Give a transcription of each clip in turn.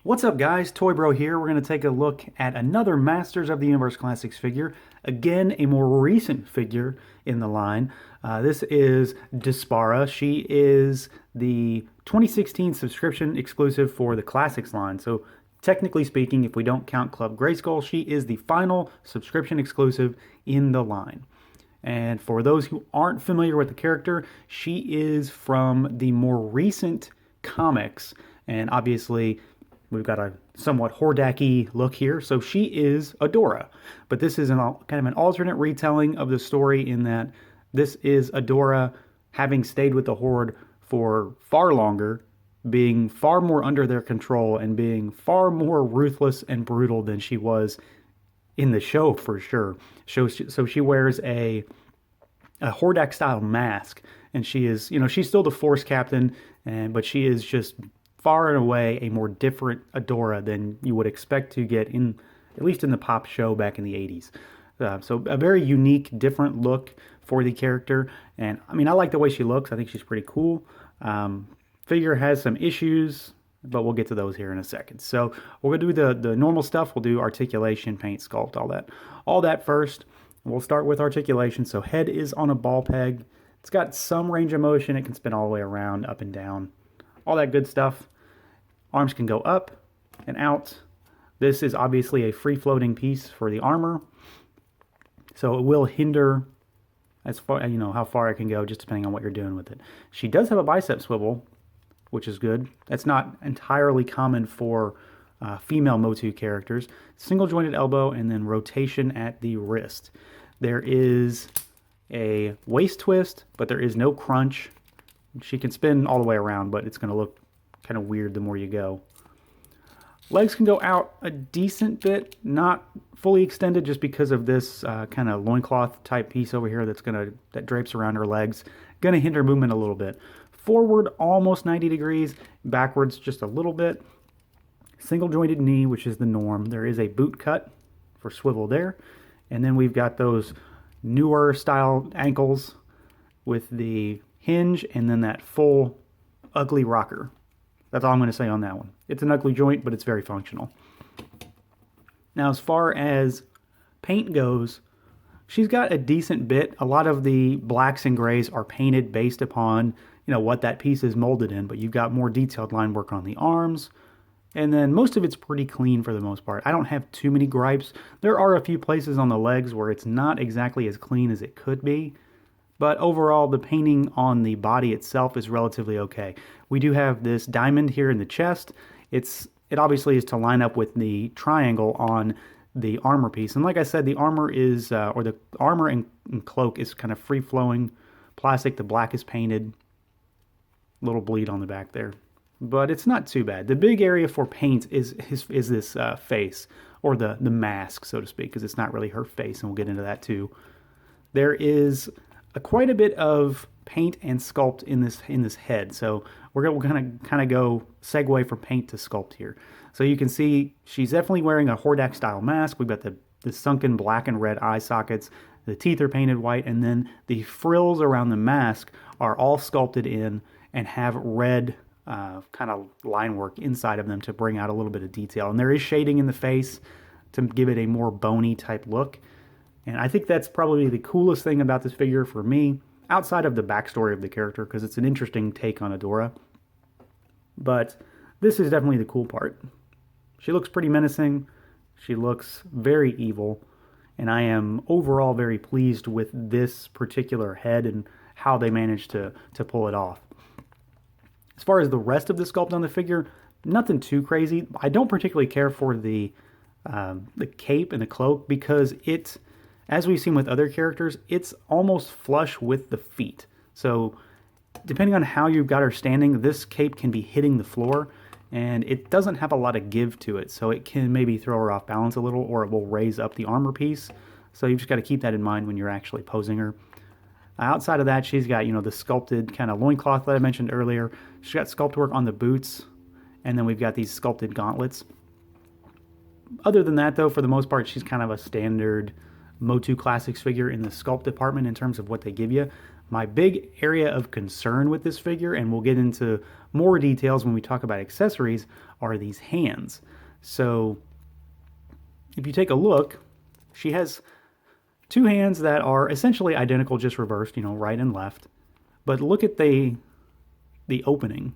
What's up, guys? Toy Bro here. We're going to take a look at another Masters of the Universe Classics figure. Again, a more recent figure in the line. This is Despara. She is the 2016 subscription exclusive for the Classics line. So, technically speaking, if we don't count Club Grayskull, she is the final subscription exclusive in the line. And for those who aren't familiar with the character, she is from the more recent comics. And obviously, we've got a somewhat Hordak-y look here. So she is Adora. But this is kind of an alternate retelling of the story in that this is Adora having stayed with the Horde for far longer, being far more under their control, and being far more ruthless and brutal than she was in the show for sure. So she wears a Hordak-style mask, and she is, she's still the Force captain, but she is just far and away a more different Adora than you would expect to get in, at least in the pop show back in the 80s. So a very unique, different look for the character. And I mean, I like the way she looks. I think she's pretty cool. Figure has some issues, but we'll get to those here in a second. So we're going to do the normal stuff. We'll do articulation, paint, sculpt, all that. All that first. We'll start with articulation. So head is on a ball peg. It's got some range of motion. It can spin all the way around, up and down. All that good stuff. Arms can go up and out. This is obviously a free-floating piece for the armor, so it will hinder as far, how far it can go, just depending on what you're doing with it. She does have a bicep swivel, which is good. That's not entirely common for female Motu characters. Single jointed elbow and then rotation at the wrist. There is a waist twist, but there is no crunch. She can spin all the way around, but it's going to look kind of weird the more you go. Legs can go out a decent bit, not fully extended just because of this kind of loincloth type piece over here that drapes around her legs. Gonna hinder movement a little bit. Forward almost 90 degrees, backwards just a little bit. Single jointed knee, which is the norm. There is a boot cut for swivel there. And then we've got those newer style ankles with the hinge and then that full ugly rocker. That's all I'm going to say on that one. It's an ugly joint, but it's very functional. Now, as far as paint goes, she's got a decent bit. A lot of the blacks and grays are painted based upon, what that piece is molded in, but you've got more detailed line work on the arms. And then most of it's pretty clean for the most part. I don't have too many gripes. There are a few places on the legs where it's not exactly as clean as it could be. But overall, the painting on the body itself is relatively okay. We do have this diamond here in the chest. It obviously is to line up with the triangle on the armor piece. And like I said, the armor is, or the armor and cloak is kind of free-flowing plastic. The black is painted. Little bleed on the back there. But it's not too bad. The big area for paint is this face, or the mask, so to speak, because it's not really her face, and we'll get into that too. There is quite a bit of paint and sculpt in this head. So we're gonna kind of go segue from paint to sculpt here. So you can see she's definitely wearing a Hordak style mask. We've got the sunken black and red eye sockets. The teeth are painted white, and then the frills around the mask are all sculpted in and have red kind of line work inside of them to bring out a little bit of detail. And there is shading in the face to give it a more bony type look. And I think that's probably the coolest thing about this figure for me, outside of the backstory of the character, because it's an interesting take on Adora. But this is definitely the cool part. She looks pretty menacing. She looks very evil. And I am overall very pleased with this particular head and how they managed to pull it off. As far as the rest of the sculpt on the figure, nothing too crazy. I don't particularly care for the cape and the cloak because as we've seen with other characters, it's almost flush with the feet. So depending on how you've got her standing, this cape can be hitting the floor, and it doesn't have a lot of give to it. So it can maybe throw her off balance a little, or it will raise up the armor piece. So you've just got to keep that in mind when you're actually posing her. Outside of that, she's got, the sculpted kind of loincloth that I mentioned earlier. She's got sculpt work on the boots, and then we've got these sculpted gauntlets. Other than that, though, for the most part, she's kind of a standard Motu Classics figure in the sculpt department in terms of what they give you. My big area of concern with this figure, and we'll get into more details when we talk about accessories, are these hands. So if you take a look, she has two hands that are essentially identical, just reversed, right and left. But look at the opening.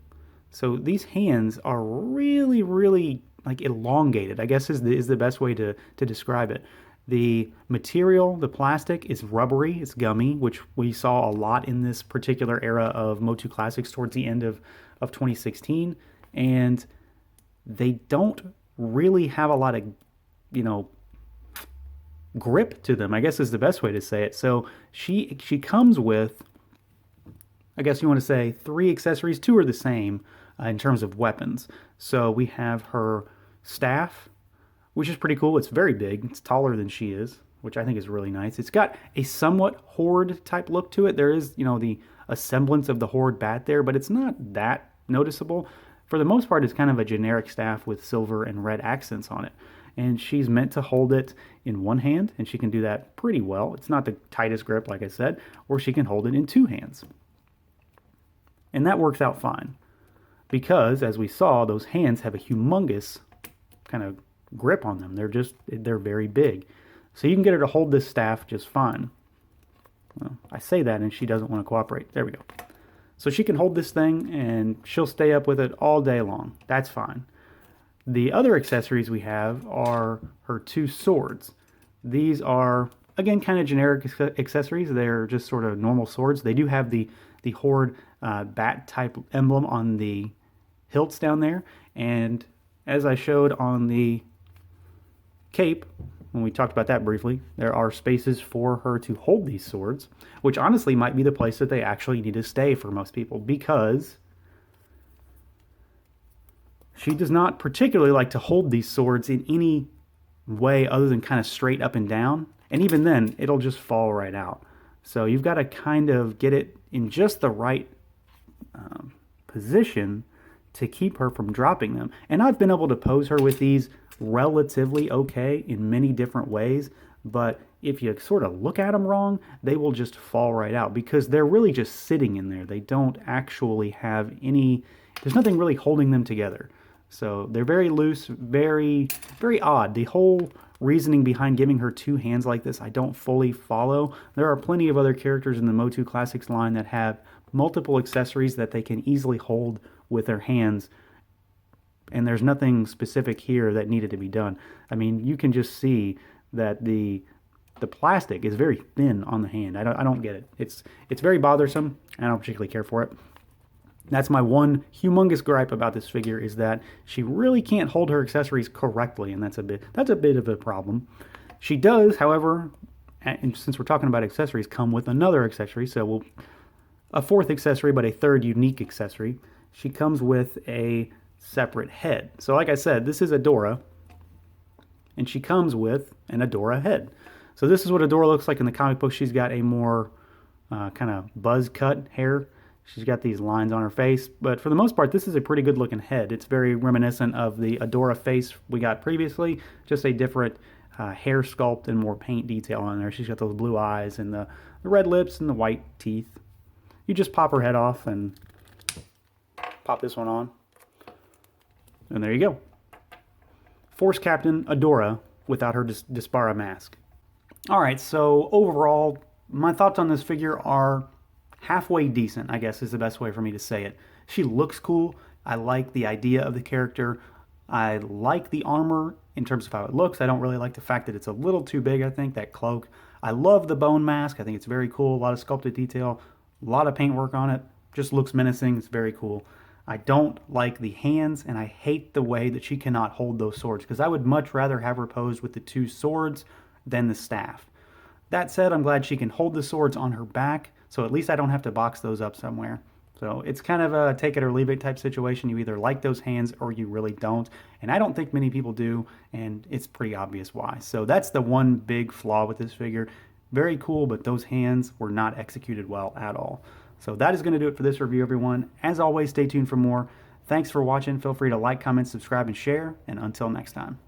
So these hands are really, really like elongated, I guess is the best way to describe it. The material, the plastic, is rubbery, it's gummy, which we saw a lot in this particular era of Motu Classics towards the end of 2016. And they don't really have a lot of, grip to them, I guess is the best way to say it. So she comes with, I guess you want to say, 3 accessories. 2 are the same in terms of weapons. So we have her staff, which is pretty cool. It's very big. It's taller than she is, which I think is really nice. It's got a somewhat horde type look to it. There is, a semblance of the horde bat there, but it's not that noticeable. For the most part, it's kind of a generic staff with silver and red accents on it. And she's meant to hold it in one hand, and she can do that pretty well. It's not the tightest grip, like I said, or she can hold it in 2 hands. And that works out fine because, as we saw, those hands have a humongous kind of grip on them. They're very big. So you can get her to hold this staff just fine. Well, I say that and she doesn't want to cooperate. There we go. So she can hold this thing and she'll stay up with it all day long. That's fine. The other accessories we have are her 2 swords. These are, again, kind of generic accessories. They're just sort of normal swords. They do have the horde bat type emblem on the hilts down there. And as I showed on the cape, when we talked about that briefly, there are spaces for her to hold these swords, which honestly might be the place that they actually need to stay for most people, because she does not particularly like to hold these swords in any way other than kind of straight up and down. And even then, it'll just fall right out. So you've got to kind of get it in just the right position to keep her from dropping them. And I've been able to pose her with these relatively okay in many different ways, but if you sort of look at them wrong, they will just fall right out because they're really just sitting in there. They don't actually have there's nothing really holding them together. So they're very loose, very, very odd. The whole reasoning behind giving her 2 hands like this, I don't fully follow. There are plenty of other characters in the Motu Classics line that have multiple accessories that they can easily hold with their hands, and there's nothing specific here that needed to be done. I mean, you can just see that the plastic is very thin on the hand. I don't get it. It's very bothersome. I don't particularly care for it. That's my one humongous gripe about this figure, is that she really can't hold her accessories correctly, and that's a bit of a problem. She does, however, and since we're talking about accessories, come with another accessory. So a 4th accessory, but a 3rd unique accessory. She comes with a separate head. So like I said, this is Adora, and she comes with an Adora head. So this is what Adora looks like in the comic book. She's got a more kind of buzz cut hair. She's got these lines on her face, but for the most part, this is a pretty good looking head. It's very reminiscent of the Adora face we got previously, just a different hair sculpt and more paint detail on there. She's got those blue eyes and the red lips and the white teeth. You just pop her head off and pop this one on. And there you go. Force Captain Adora without her Despara mask. Alright, so overall, my thoughts on this figure are halfway decent, I guess is the best way for me to say it. She looks cool. I like the idea of the character. I like the armor in terms of how it looks. I don't really like the fact that it's a little too big, I think, that cloak. I love the bone mask. I think it's very cool. A lot of sculpted detail, a lot of paint work on it. Just looks menacing. It's very cool. I don't like the hands, and I hate the way that she cannot hold those swords, because I would much rather have her posed with the 2 swords than the staff. That said, I'm glad she can hold the swords on her back, so at least I don't have to box those up somewhere. So it's kind of a take it or leave it type situation. You either like those hands or you really don't. And I don't think many people do, and it's pretty obvious why. So that's the one big flaw with this figure. Very cool, but those hands were not executed well at all. So that is going to do it for this review, everyone. As always, stay tuned for more. Thanks for watching. Feel free to like, comment, subscribe, and share. And until next time.